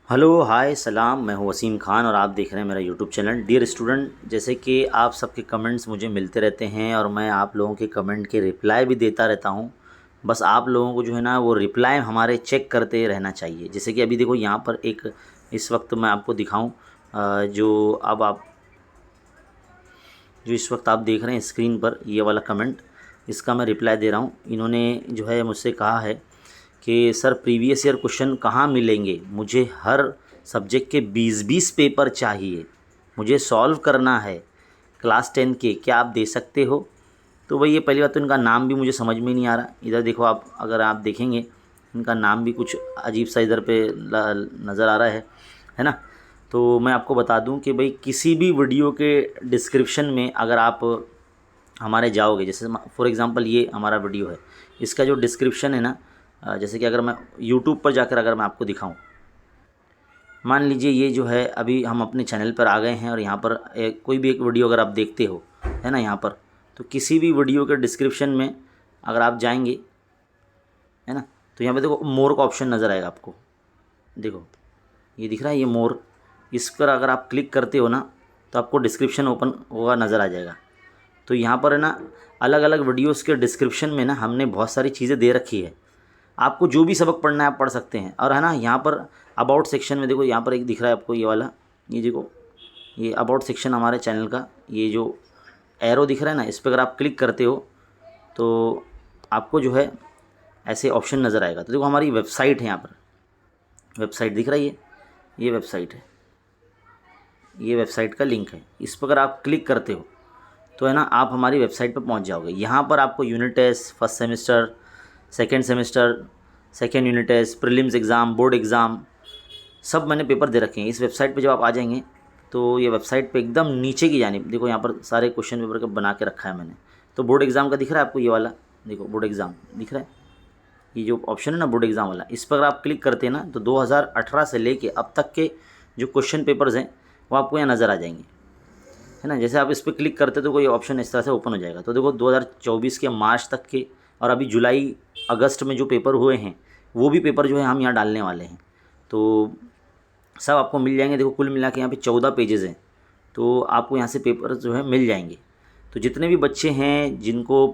Hello hi सलाम, मैं हूं वसीम खान और आप देख रहे हैं मेरा यूट्यूब चैनल। डियर स्टूडेंट, जैसे कि आप सबके कमेंट्स मुझे मिलते रहते हैं और मैं आप लोगों के कमेंट के रिप्लाई भी देता रहता हूं। बस आप लोगों को जो है ना वो रिप्लाई हमारे चेक करते रहना चाहिए। जैसे कि अभी देखो यहाँ पर एक इस वक्त मैं आपको दिखाऊं, जो इस वक्त आप देख रहे हैं स्क्रीन पर ये वाला कमेंट, इसका मैं रिप्लाई दे रहा हूँ। इन्होंने जो है मुझसे कहा है कि सर प्रीवियस ईयर क्वेश्चन कहाँ मिलेंगे, मुझे हर सब्जेक्ट के 20-20 पेपर चाहिए, मुझे सॉल्व करना है क्लास 10 के, क्या आप दे सकते हो? तो भाई ये पहली बात तो इनका नाम भी मुझे समझ में नहीं आ रहा। इधर देखो आप, अगर आप देखेंगे इनका नाम भी कुछ अजीब सा इधर पे नज़र आ रहा है ना। तो मैं आपको बता दूं कि भाई किसी भी वीडियो के डिस्क्रिप्शन में अगर आप हमारे जाओगे, जैसे फॉर एग्ज़ाम्पल ये हमारा वीडियो है, इसका जो डिस्क्रिप्शन है ना, जैसे कि अगर मैं यूट्यूब पर जाकर अगर मैं आपको दिखाऊं, मान लीजिए ये जो है अभी हम अपने चैनल पर आ गए हैं और यहाँ पर कोई भी एक वीडियो अगर आप देखते हो है ना यहाँ पर, तो किसी भी वीडियो के डिस्क्रिप्शन में अगर आप जाएंगे है ना, तो यहाँ पे देखो मोर का ऑप्शन नज़र आएगा आपको। देखो ये दिख रहा है, ये मोर, इस पर अगर आप क्लिक करते हो ना तो आपको डिस्क्रिप्शन ओपन होगा, नज़र आ जाएगा। तो यहाँ पर है ना अलग अलग वीडियोस के डिस्क्रिप्शन में ना हमने बहुत सारी चीज़ें दे रखी है। आपको जो भी सबक पढ़ना है आप पढ़ सकते हैं। और है ना यहाँ पर अबाउट सेक्शन में देखो, यहाँ पर एक दिख रहा है आपको ये वाला, ये देखो ये अबाउट सेक्शन हमारे चैनल का, ये जो एरो दिख रहा है ना, इस पर अगर आप क्लिक करते हो तो आपको जो है ऐसे ऑप्शन नज़र आएगा। तो देखो हमारी वेबसाइट है, यहाँ पर वेबसाइट दिख रही है, ये वेबसाइट है, ये वेबसाइट का लिंक है। इस पर अगर आप क्लिक करते हो तो है ना आप हमारी वेबसाइट पर पहुंच जाओगे। यहाँ पर आपको unit test, first semester, second semester, second unit test, prelims exam, board exam, सब मैंने पेपर दे रखे हैं। इस वेबसाइट पे जब आप आ जाएंगे तो ये वेबसाइट पे एकदम नीचे की जानिब देखो, यहाँ पर सारे क्वेश्चन पेपर का बना के रखा है मैंने। तो बोर्ड एग्ज़ाम का दिख रहा है आपको ये वाला, देखो बोर्ड एग्ज़ाम दिख रहा है, ये जो ऑप्शन है ना बोर्ड एग्ज़ाम वाला, इस पर अगर आप क्लिक करते हैं ना तो 2018 से लेके अब तक के जो क्वेश्चन पेपर्स हैं वो आपको यहाँ नज़र आ जाएंगे, है ना। जैसे आप इस पर क्लिक करते तो कोई ऑप्शन इस तरह से ओपन हो जाएगा। तो देखो 2024 के मार्च तक के और अभी जुलाई अगस्त में जो पेपर हुए हैं वो भी पेपर जो है हम यहाँ डालने वाले हैं। तो सब आपको मिल जाएंगे। देखो कुल मिला के यहाँ पे 14 पेजेज़ हैं, तो आपको यहाँ से पेपर जो है मिल जाएंगे। तो जितने भी बच्चे हैं जिनको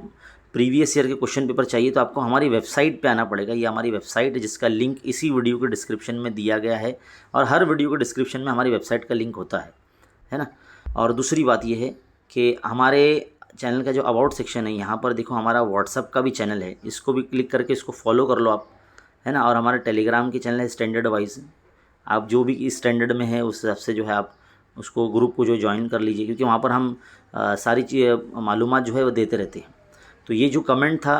प्रीवियस ईयर के क्वेश्चन पेपर चाहिए तो आपको हमारी वेबसाइट पे आना पड़ेगा। ये हमारी वेबसाइट है जिसका लिंक इसी वीडियो के डिस्क्रिप्शन में दिया गया है, और हर वीडियो के डिस्क्रिप्शन में हमारी वेबसाइट का लिंक होता है ना। और दूसरी बात ये है कि हमारे चैनल का जो अबाउट सेक्शन है, यहाँ पर देखो हमारा व्हाट्सअप का भी चैनल है, इसको भी क्लिक करके इसको फॉलो कर लो आप, है ना। और हमारा टेलीग्राम की चैनल है स्टैंडर्ड वाइज, आप जो भी इस स्टैंडर्ड में है उस हिसाब से जो है आप उसको ग्रुप को जो ज्वाइन कर लीजिए, क्योंकि वहाँ पर हम सारी चीज़ मालूमात जो है वो देते रहते हैं। तो ये जो कमेंट था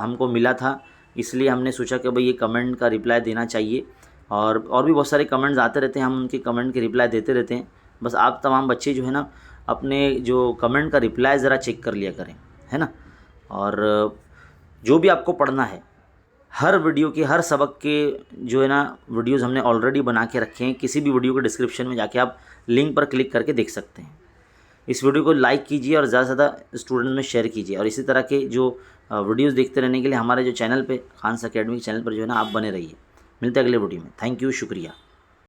हमको मिला था, इसलिए हमने सोचा कि भाई ये कमेंट का रिप्लाई देना चाहिए। और भी बहुत सारे कमेंट्स आते रहते हैं, हम उनके कमेंट के रिप्लाई देते रहते हैं। बस आप तमाम बच्चे जो है ना अपने जो कमेंट का रिप्लाई ज़रा चेक कर लिया करें, है ना। और जो भी आपको पढ़ना है, हर वीडियो के हर सबक के जो है ना वीडियोज़ हमने ऑलरेडी बना के रखे हैं। किसी भी वीडियो के डिस्क्रिप्शन में जाके आप लिंक पर क्लिक करके देख सकते हैं। इस वीडियो को लाइक कीजिए और ज़्यादा से ज़्यादा स्टूडेंट में शेयर कीजिए। और इसी तरह के जो वीडियोज़ देखते रहने के लिए हमारे जो चैनल पे, खान्स एकेडमी चैनल पर जो है ना आप बने रहिए। मिलते हैं अगले वीडियो में। थैंक यू, शुक्रिया।